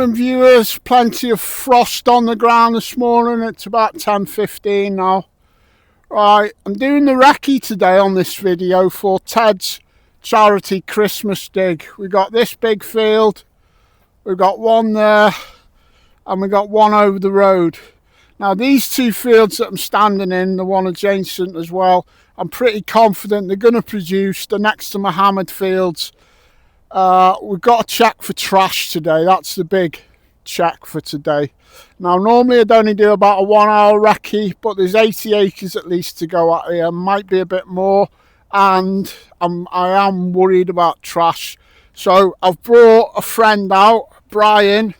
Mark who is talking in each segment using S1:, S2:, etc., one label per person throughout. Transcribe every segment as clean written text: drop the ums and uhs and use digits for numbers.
S1: morning, viewers. Plenty of frost on the ground this morning. It's about 10:15 now. Right, I'm doing the recce today on this video for Ted's charity Christmas dig. We got this big field, we've got one there, and we got one over the road. Now these two fields that I'm standing in, the one adjacent as well, I'm pretty confident they're going to produce. The next to Mohammed fields. We've got to check for trash today. That's the big check for today. Now normally I'd only do about a 1 hour recce, but there's 80 acres at least to go at here. Might be a bit more, and I am worried about trash. So I've brought a friend out, Brian.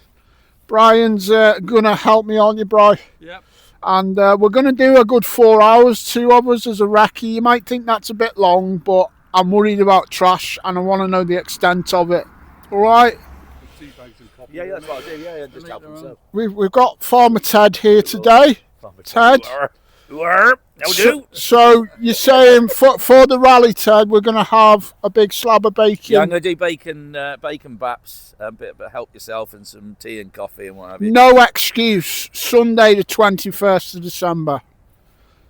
S1: Brian's gonna help me, aren't you, Bri?
S2: Yep.
S1: And we're gonna do a good 4 hours, 2 of us as a recce. You might think that's a bit long, but I'm worried about trash and I want to know the extent of it. All right.
S3: Yeah, that's what I do. Yeah, just help himself.
S1: We've got Farmer Ted here today. Ted.
S3: Who are?
S1: So you're saying for the rally, Ted, we're going to have a big slab of bacon?
S3: Yeah, I'm going to do bacon baps, a bit of help yourself, and some tea and coffee and what have you.
S1: No excuse. Sunday the 21st of December.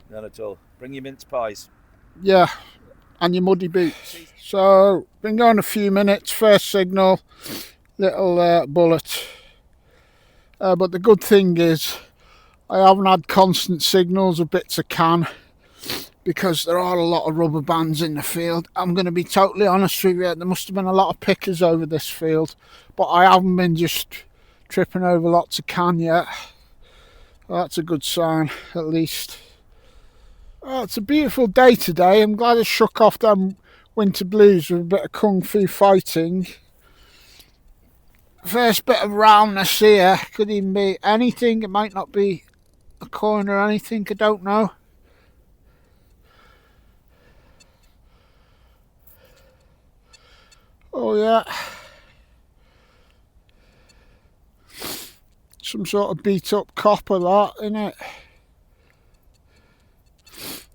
S3: None at all. Bring your mince pies.
S1: Yeah, and your muddy boots. So been going a few minutes. First signal, little bullet. But the good thing is, I haven't had constant signals of bits of can because there are a lot of rubber bands in the field. I'm going to be totally honest with you, there must have been a lot of pickers over this field, but I haven't been just tripping over lots of can yet. Well, that's a good sign, at least. Oh, it's a beautiful day today. I'm glad I shook off them winter blues with a bit of kung fu fighting. First bit of roundness here, could even be anything. It might not be a coin or anything, I don't know. Oh yeah, some sort of beat up copper, that, innit?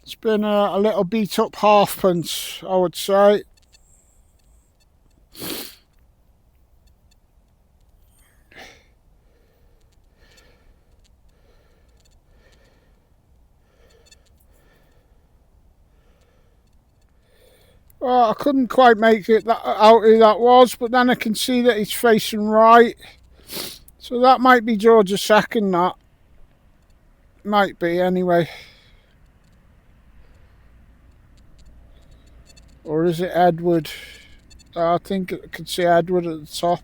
S1: It's been a little beat up halfpence, I would say. Well, I couldn't quite make it out who that was, but then I can see that he's facing right. So that might be George II, that. Might be, anyway. Or is it Edward? I think I can see Edward at the top.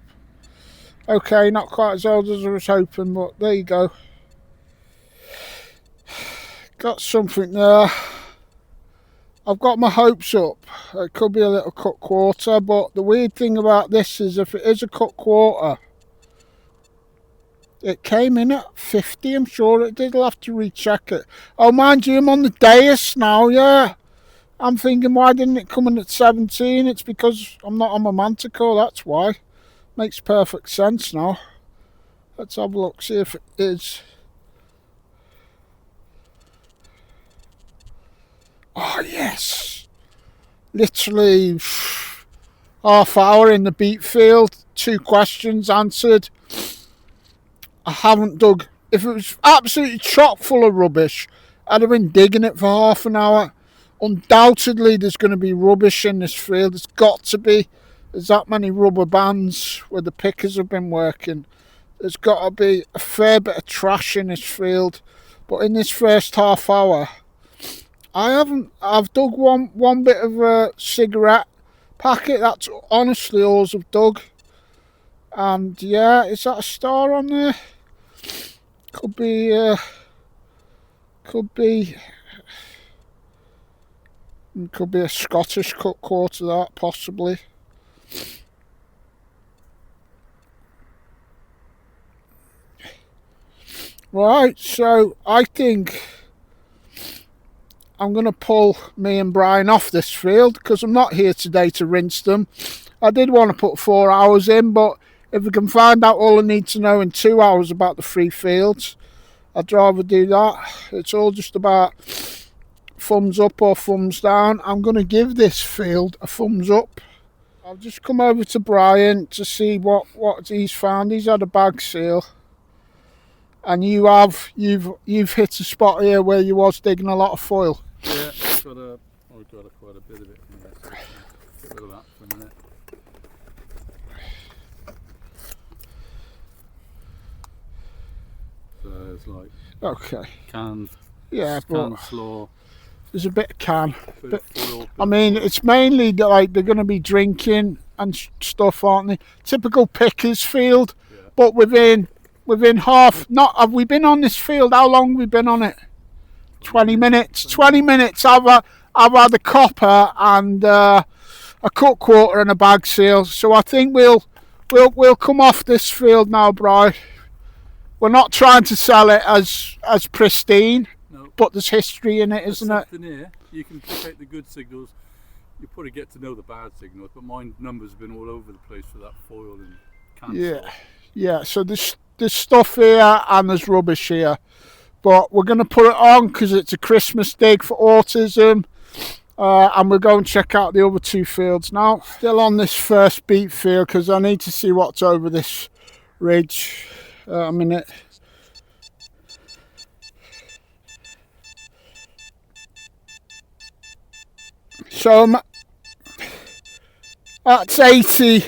S1: Okay, not quite as old as I was hoping, but there you go. Got something there. I've got my hopes up. It could be a little cut quarter, but the weird thing about this is if it is a cut quarter, it came in at 50, I'm sure it did. I'll have to recheck it. Oh, mind you, I'm on the dais now, yeah. I'm thinking, why didn't it come in at 17? It's because I'm not on my Manticore, that's why. Makes perfect sense now. Let's have a look, see if it is. Oh, yes. Literally half hour in the beet field. 2 questions answered. I haven't dug. If it was absolutely chock full of rubbish, I'd have been digging it for half an hour. Undoubtedly, there's going to be rubbish in this field. It's got to be. There's that many rubber bands where the pickers have been working. There's got to be a fair bit of trash in this field. But in this first half hour, I've dug one bit of a cigarette packet. That's honestly all I've dug. And yeah, is that a star on there? Could be a Scottish cut quarter, that possibly. Right, so I think I'm going to pull me and Brian off this field because I'm not here today to rinse them. I did want to put 4 hours in, but if we can find out all I need to know in 2 hours about the 3 fields, I'd rather do that. It's all just about thumbs up or thumbs down. I'm going to give this field a thumbs up. I've just come over to Brian to see what he's found. He's had a bag seal, and you've hit a spot here where you was digging a lot of foil.
S2: Yeah, I've got quite a bit of it in there, so I'll get rid of that for a minute. So it's like
S1: Okay.
S2: canned,
S1: Yeah, but
S2: canned slaw.
S1: there's a bit of can.
S2: Bit of foil,
S1: I mean, it's mainly like they're going to be drinking and stuff, aren't they? Typical pickers field,
S2: yeah.
S1: but within half. Not have we been on this field? How long have we been on it? 20 minutes. 20 minutes. I've had a copper and a cut quarter and a bag seal. So I think we'll come off this field now, Bri. We're not trying to sell it as pristine,
S2: No.
S1: but there's history in it, isn't it?
S2: Here, you can pick out the good signals. You probably get to know the bad signals, but my numbers have been all over the place for that foil and cancel.
S1: Yeah. So there's stuff here and there's rubbish here, but we're going to put it on because it's a Christmas dig for autism, and we'll go and check out the other two fields now. Still on this first beat field because I need to see what's over this ridge. A minute. So that's 80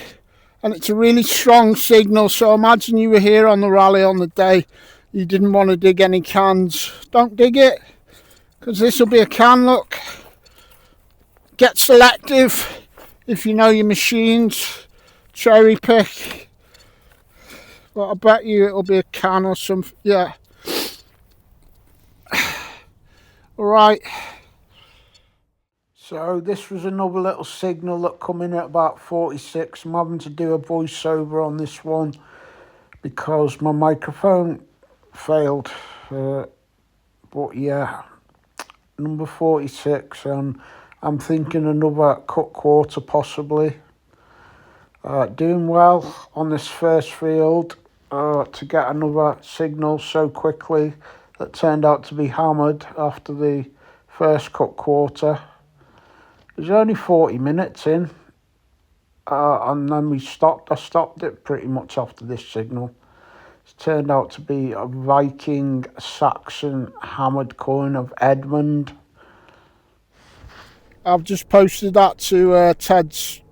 S1: and it's a really strong signal, so imagine you were here on the rally on the day you didn't want to dig any cans. Don't dig it, because this will be a can. Look, get selective if you know your machines, cherry pick. But I bet you it'll be a can or something. Yeah. Alright. So this was another little signal that come in at about 46. I'm having to do a voiceover on this one because my microphone failed. But yeah, number 46, and I'm thinking another cut quarter possibly. Doing well on this first field. To get another signal so quickly that turned out to be hammered after the first cut quarter. It was only 40 minutes in, and then we stopped. I stopped it pretty much after this signal. It's turned out to be a Viking Saxon hammered coin of Edmund. I've just posted that to Ted's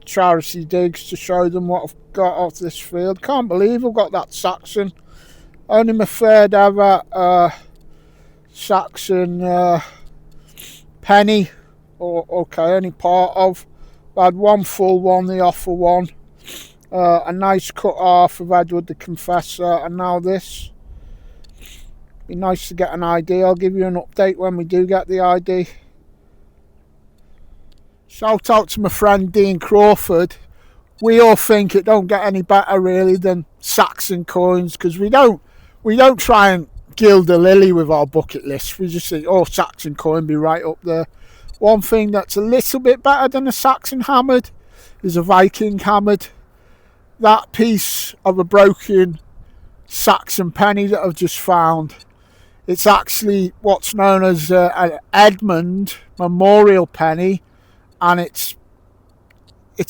S1: charity digs to show them what I've got off this field. Can't believe I've got that Saxon. Only my third ever Saxon penny. Okay, only part of. I had one full one, the offer one, a nice cut half of Edward the Confessor, and now this. Be nice to get an ID. I'll give you an update when we do get the ID. Shout out to my friend Dean Crawford. We all think it don't get any better really than Saxon coins, because we don't try and gild the lily with our bucket list. We just think, oh, Saxon coin be right up there. One thing that's a little bit better than a Saxon hammered is a Viking hammered. That piece of a broken Saxon penny that I've just found, it's actually what's known as an Edmund memorial penny, and it's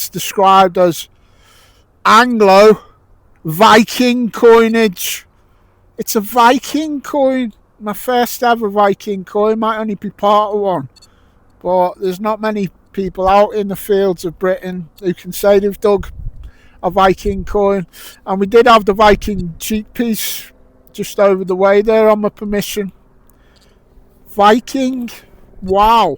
S1: described as Anglo Viking coinage. It's a Viking coin. My first ever Viking coin. Might only be part of one, but there's not many people out in the fields of Britain who can say they've dug a Viking coin. And we did have the Viking cheek piece just over the way there on my permission. Viking, wow.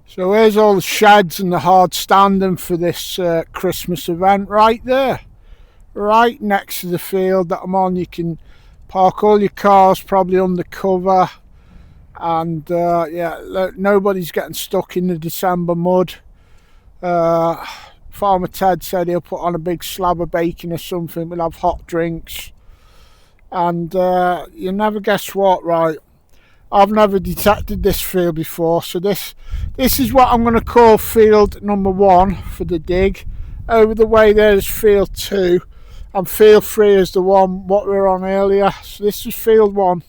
S1: So here's all the sheds and the hard standing for this Christmas event right there. Right next to the field that I'm on. You can park all your cars probably under cover. And yeah, look, nobody's getting stuck in the December mud. Farmer Ted said he'll put on a big slab of bacon or something. We'll have hot drinks. And you never guess what, right? I've never detected this field before, so this is what I'm going to call field number 1 for the dig. Over the way there's field 2, and field 3 is the one what we were on earlier. So this is field 1.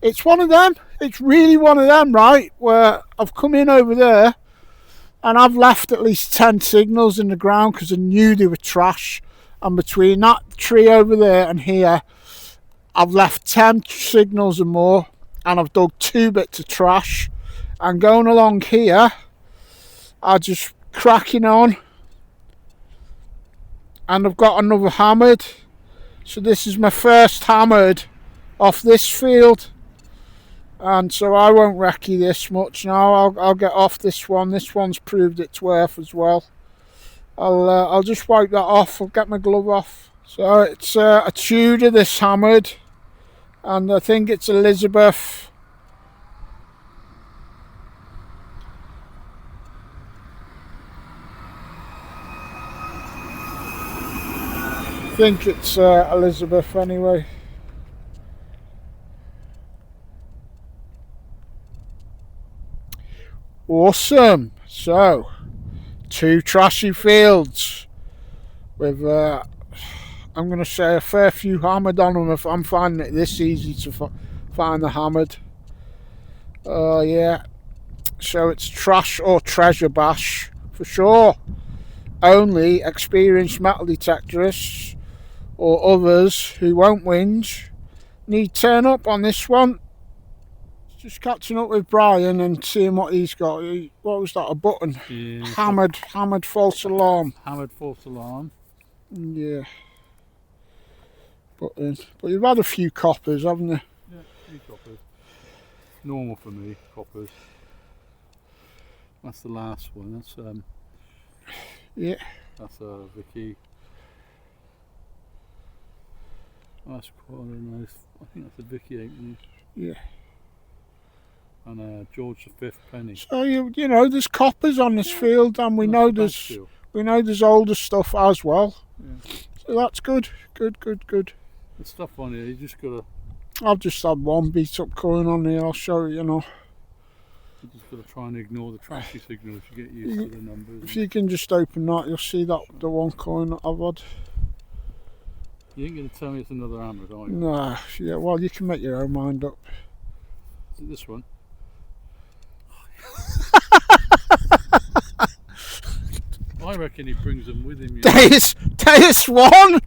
S1: It's one of them. It's really one of them, right? Where I've come in over there and I've left at least 10 signals in the ground because I knew they were trash. And between that tree over there and here, I've left 10 signals or more, and I've dug 2 bits of trash. And going along here, I just cracking on, and I've got another hammered. So this is my first hammered off this field, and so I won't recce this much now. I'll get off this one. This one's proved its worth as well. I'll just wipe that off. I'll get my glove off. So it's a Tudor, this hammered, and I think it's Elizabeth. I think it's Elizabeth anyway. Awesome. So 2 trashy fields with I'm going to say a fair few hammered on them if I'm finding it this easy to find the hammered. Yeah, so it's trash or treasure bash for sure. Only experienced metal detectorists or others who won't whinge need turn up on this one. Just catching up with Brian and seeing what he's got. What was that, a button?
S2: Yeah,
S1: Hammered false alarm.
S2: Hammered false alarm.
S1: Yeah. Button. But you've had a few coppers, haven't you?
S2: Yeah, a few coppers. Normal for me, coppers. That's the last one. That's
S1: yeah.
S2: That's Vicky. That's quite a nice. I think that's a Vicky 8.
S1: Yeah.
S2: And George V penny.
S1: So you know there's coppers on this field, and we know there's older stuff as well.
S2: Yeah.
S1: So that's good. Good.
S2: There's stuff on here. You just gotta.
S1: I've just had one beat up coin on here. I'll show you. You know.
S2: You just gotta try and ignore the trashy signals to get used to the numbers.
S1: If you can just open that, you'll see that the one coin that I've had.
S2: You ain't gonna tell me it's another hammered, are you?
S1: Nah. Yeah. Well, you can make your own mind up.
S2: Is it this one? I reckon he brings them with him.
S1: Deus 1?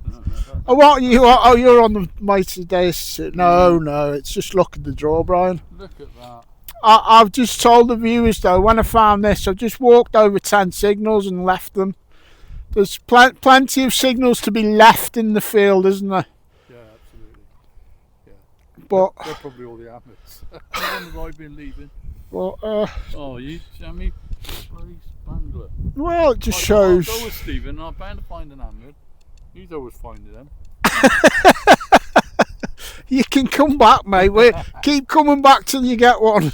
S1: Oh, what you? Oh, you're on the mighty Deus. No, it's just look at the draw, Brian.
S2: Look at that.
S1: I've just told the viewers though, when I found this, I've just walked over 10 signals and left them. There's plenty of signals to be left in the field, isn't there?
S2: Yeah, absolutely. Yeah.
S1: But
S2: they're probably all the hammers. How long have I been leaving?
S1: Well,
S2: oh, you jammy bloody spangler.
S1: Well, it just shows.
S2: I'll go with Stephen. I'm bound to find an hammer. He's always finding them.
S1: You can come back, mate. Keep coming back till you get one.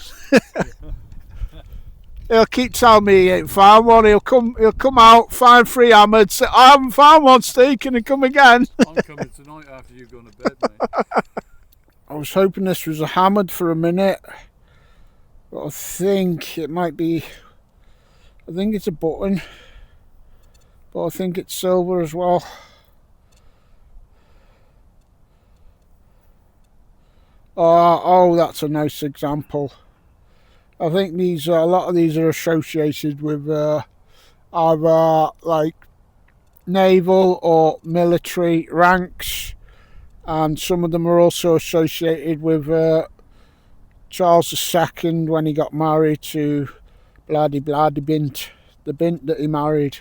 S1: He'll keep telling me he ain't found one. He'll come out, find 3 hammered, say, I haven't found one, Steve, can he come again?
S2: I'm coming tonight after you've gone to bed, mate. I
S1: was hoping this was a hammered for a minute. But I think it might be, I think it's a button, but I think it's silver as well. Oh, that's a nice example. I think a lot of these are associated with either like naval or military ranks, and some of them are also associated with Charles II when he got married to Bloody Bint, the Bint that he married.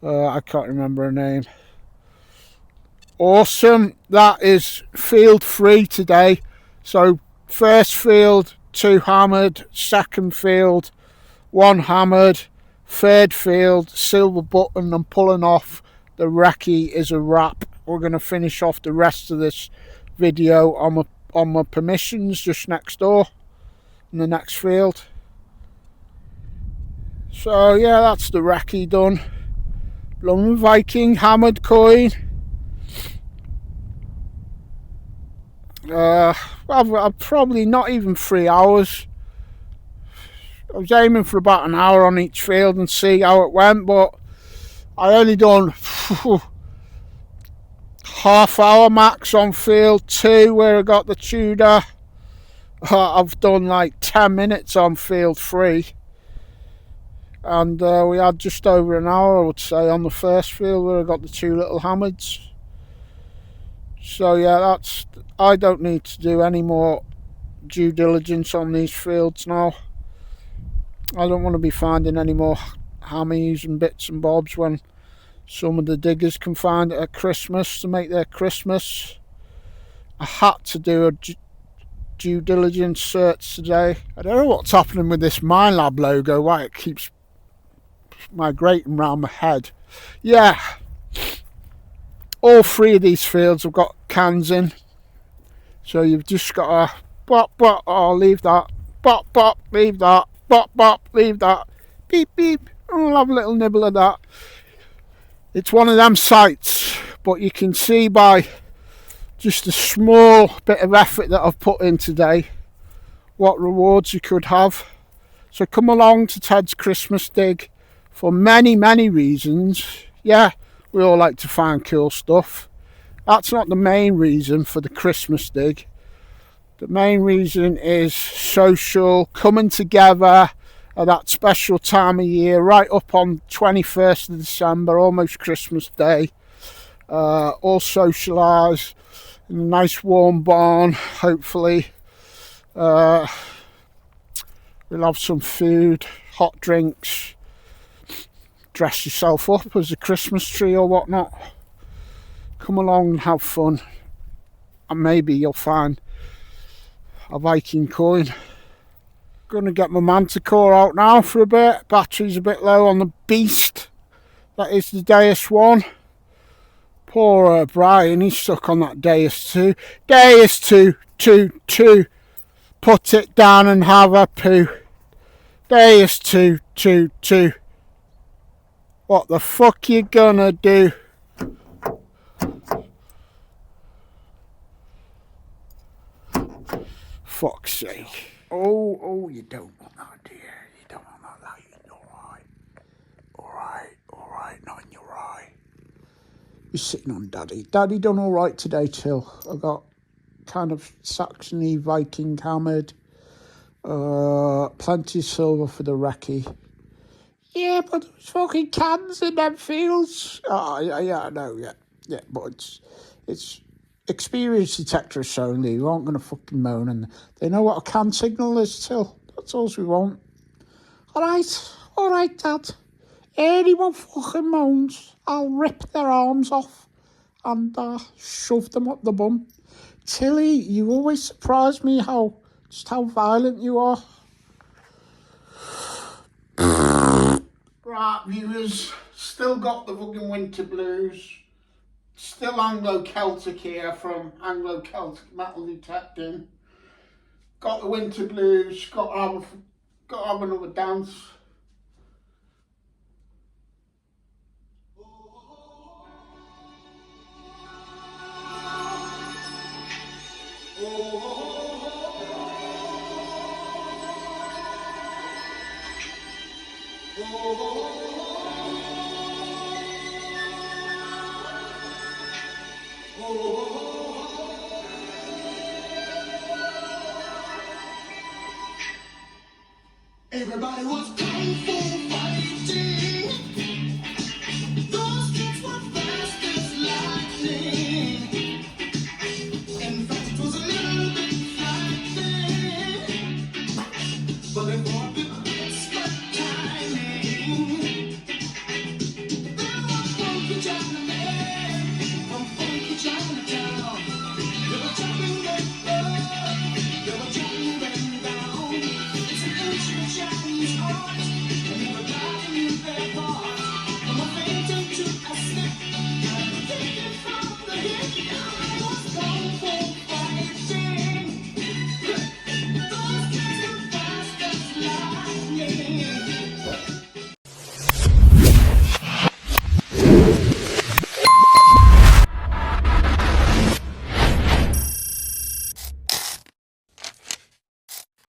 S1: I can't remember her name. Awesome. That is field 3 today. So first field 2 hammered, second field 1 hammered, third field silver button and pulling off the Recce is a wrap. We're going to finish off the rest of this video on my permissions just next door in the next field. So yeah, that's the Recce done. Blooming Viking hammered coin. I've probably not even 3 hours. I was aiming for about an hour on each field and see how it went, but I only done half hour max on field 2 where I got the Tudor. I've done like 10 minutes on field 3, and we had just over an hour, I would say, on the first field where I got the 2 little hammers. So yeah, I don't need to do any more due diligence on these fields now. I don't want to be finding any more hammies and bits and bobs when some of the diggers can find it at Christmas to make their Christmas. I had to do a due diligence search today. I don't know what's happening with this Minelab logo, why it keeps migrating around my head. Yeah, all 3 of these fields have got cans in, so you've just got to bop bop, oh leave that, bop bop, leave that, bop bop, leave that, beep beep, I'll have a little nibble of that. It's one of them sites, but you can see by just a small bit of effort that I've put in today what rewards you could have. So come along to Ted's Christmas dig for many reasons. Yeah, we all like to find cool stuff. That's not the main reason for the Christmas dig. The main reason is social, coming together at that special time of year, right up on 21st of December, almost Christmas Day. All socialise in a nice warm barn, hopefully. We'll have some food, hot drinks, dress yourself up as a Christmas tree or whatnot. Come along and have fun, and maybe you'll find a Viking coin. Gonna get my Manticore out now for a bit. Battery's a bit low on the beast. That is the Deus 1. Poor Brian, he's stuck on that Deus 2. Deus 2. Put it down and have a poo. Deus 2. What the fuck you gonna do? Fuck's sake. Oh, you don't want that, dear. You don't want that. Alright, not in your eye. You're sitting on Daddy. Daddy done alright today till I got kind of Saxony Viking hammered. Plenty of silver for the Recce. Yeah, but there's fucking cans in them fields. Oh, yeah, I know, yeah, but it's experience detectors only. You aren't going to fucking moan, and they know what a can signal is till. That's all we want. Alright, Dad. Anyone fucking moans, I'll rip their arms off and shove them up the bum. Tilly, you always surprise me just how violent you are. Right, viewers, still got the fucking winter blues. Still Anglo Celtic here from Anglo Celtic Metal Detecting. Got the winter blues. Got to have another dance.
S4: Everybody was kung fu fighting. Those kids were fast as lightning. In fact, it was a little bit frightening, but they fought with expert timing. There was funky Chinaman from funky Chinatown. They were chopping them up, they were chopping them down. to a